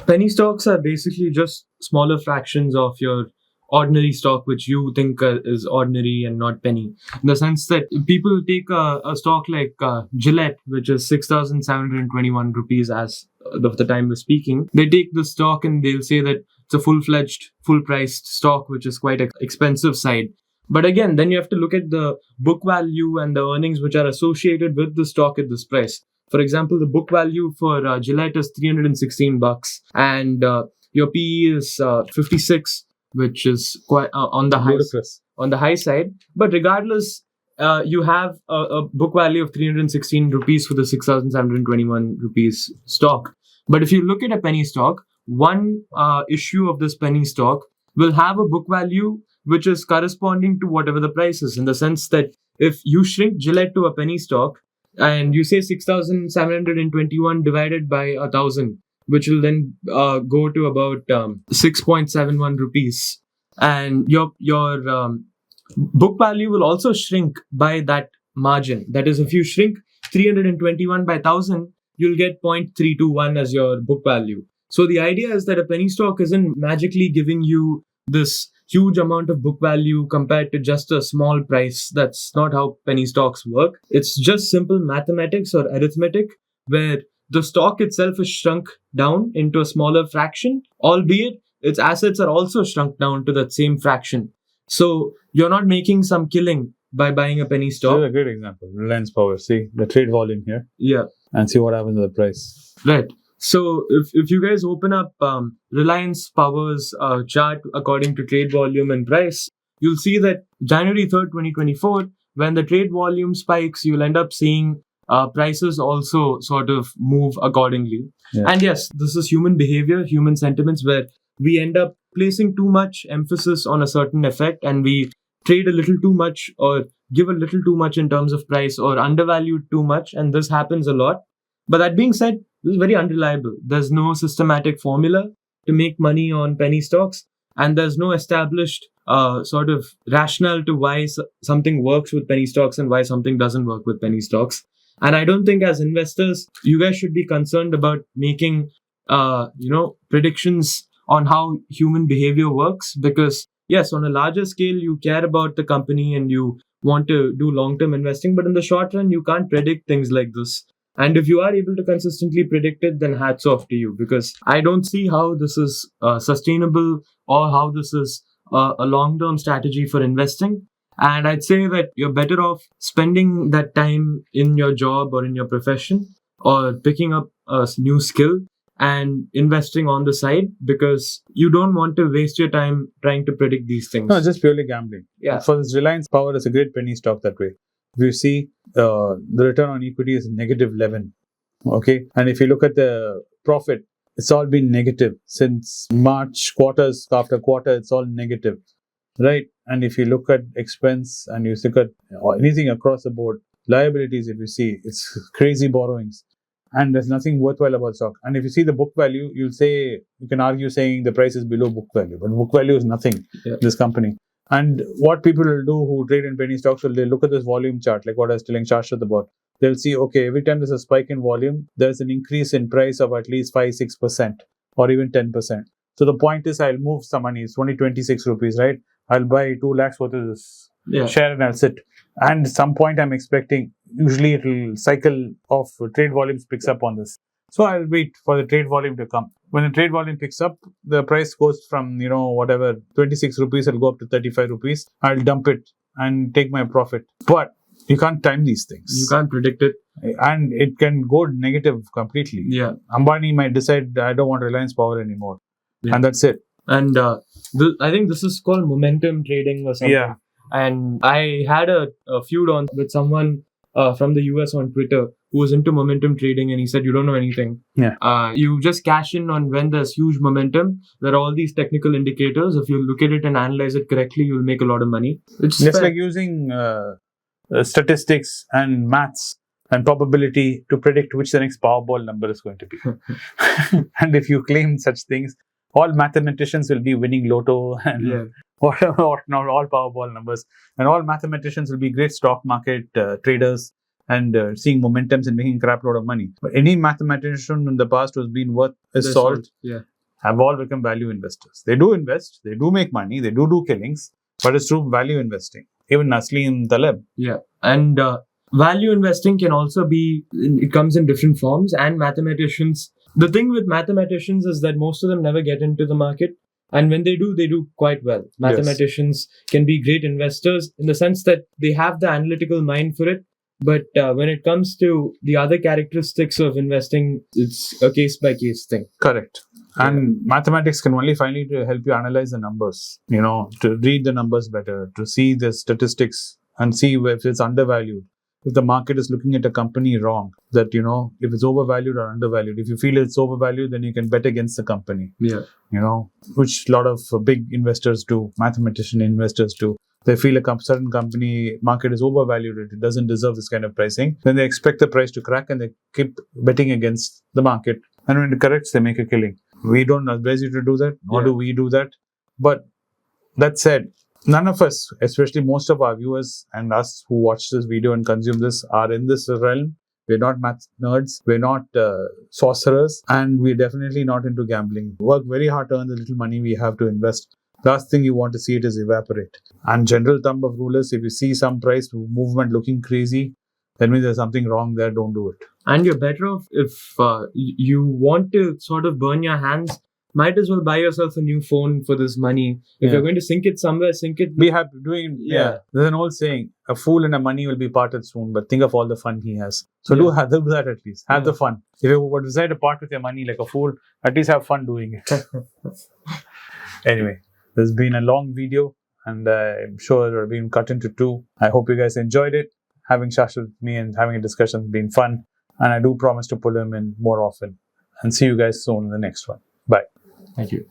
Penny stocks are basically just smaller fractions of your ordinary stock, which you think is ordinary and not penny. In the sense that people take a stock like Gillette, which is 6,721 rupees as of the time we're speaking. They take the stock and they'll say that it's a full-fledged, full-priced stock, which is quite expensive side. But again, then you have to look at the book value and the earnings which are associated with the stock at this price. For example, the book value for Gillette is $316, and your PE is 56, which is quite on the high side. But regardless, you have a book value of 316 rupees for the 6,721 rupees stock. But if you look at a penny stock, one issue of this penny stock will have a book value which is corresponding to whatever the price is, in the sense that if you shrink Gillette to a penny stock and you say 6,721 divided by 1,000, which will then go to about 6.71 rupees, and your book value will also shrink by that margin. That is, if you shrink 321 by 1,000, you'll get 0.321 as your book value. So the idea is that a penny stock isn't magically giving you this huge amount of book value compared to just a small price. That's not how penny stocks work. It's just simple mathematics or arithmetic where the stock itself is shrunk down into a smaller fraction, albeit its assets are also shrunk down to that same fraction. So you're not making some killing by buying a penny stock. This is a great example. Reliance Power. See the trade volume here. Yeah. And see what happens to the price. Right. So if you guys open up Reliance Power's chart according to trade volume and price, you'll see that January 3rd, 2024, when the trade volume spikes, you'll end up seeing prices also sort of move accordingly. Yeah. And yes, this is human behavior, human sentiments, where we end up placing too much emphasis on a certain effect and we trade a little too much or give a little too much in terms of price or undervalue too much. And this happens a lot. But that being said, this is very unreliable. There's no systematic formula to make money on penny stocks, and there's no established sort of rationale to why something works with penny stocks and why something doesn't work with penny stocks. And I don't think as investors, you guys should be concerned about making, predictions on how human behavior works, because yes, on a larger scale, you care about the company and you want to do long-term investing, but in the short run, you can't predict things like this. And if you are able to consistently predict it, then hats off to you, because I don't see how this is sustainable or how this is a long-term strategy for investing. And I'd say that you're better off spending that time in your job or in your profession or picking up a new skill and investing on the side, because you don't want to waste your time trying to predict these things. No, just purely gambling. Yeah. For this Reliance Power, is a great penny stock that way. If you see, the return on equity is negative 11. Okay. And if you look at the profit, it's all been negative since March, quarters after quarter, it's all negative. Right. And if you look at expense and you look at anything across the board, liabilities, if you see, it's crazy borrowings. And there's nothing worthwhile about stock. And if you see the book value, you can argue saying the price is below book value. But book value is nothing in this company. And what people will do who trade in penny stocks, they look at this volume chart, like what I was telling Sashwath about. They'll see, okay, every time there's a spike in volume, there's an increase in price of at least 5-6% or even 10%. So the point is, I'll move some money. It's only 26 rupees, right? I'll buy 2 lakhs worth of this share and I'll sit. And at some point I'm expecting, usually it will cycle of trade volumes picks up on this. So I'll wait for the trade volume to come. When the trade volume picks up, the price goes from, 26 rupees, it'll go up to 35 rupees. I'll dump it and take my profit. But you can't time these things. You can't predict it. And it can go negative completely. Yeah. Ambani might decide, I don't want Reliance Power anymore. Yeah. And that's it. And I think this is called momentum trading or something. Yeah. And I had a feud with someone from the US on Twitter who was into momentum trading, and he said, you don't know anything. Yeah. You just cash in on when there's huge momentum. There are all these technical indicators. If you look at it and analyze it correctly, you'll make a lot of money. It's like using statistics and maths and probability to predict which the next Powerball number is going to be. And if you claim such things, all mathematicians will be winning lotto and whatever, all Powerball numbers. And all mathematicians will be great stock market traders. and seeing momentums and making a crap load of money. But any mathematician in the past who's been worth his The salt Yeah. have all become value investors. They do invest, they do make money, they do killings, but it's through value investing. Even Naslim Taleb. Yeah. And value investing can also be, it comes in different forms. And mathematicians, the thing with mathematicians is that most of them never get into the market. And when they do quite well. Mathematicians can be great investors in the sense that they have the analytical mind for it. But when it comes to the other characteristics of investing, it's a case-by-case thing. Correct. And mathematics can only finally to help you analyze the numbers, to read the numbers better, to see the statistics and see if it's undervalued. If the market is looking at a company wrong, that, if it's overvalued or undervalued. If you feel it's overvalued, then you can bet against the company. Yeah. Which a lot of big investors do, mathematician investors do. They feel a certain company market is overvalued, it doesn't deserve this kind of pricing. Then they expect the price to crack and they keep betting against the market. And when it corrects, they make a killing. We don't advise you to do that, nor do we do that. But that said, none of us, especially most of our viewers and us who watch this video and consume this, are in this realm. We're not math nerds, we're not sorcerers, and we're definitely not into gambling. We work very hard to earn the little money we have to invest. Last thing you want to see it is evaporate. And general thumb of rule is, if you see some price movement looking crazy, that means there's something wrong there, don't do it. And you're better off if you want to sort of burn your hands, might as well buy yourself a new phone for this money. If you're going to sink it somewhere, sink it. Be happy doing. There's an old saying: a fool and a money will be parted soon, but think of all the fun he has. So do that at least. Have the fun. If you decide to part with your money like a fool, at least have fun doing it. Anyway, this has been a long video, and I'm sure it has been cut into two. I hope you guys enjoyed it. Having Sashwath with me and having a discussion has been fun, and I do promise to pull him in more often. And see you guys soon in the next one. Bye. Thank you.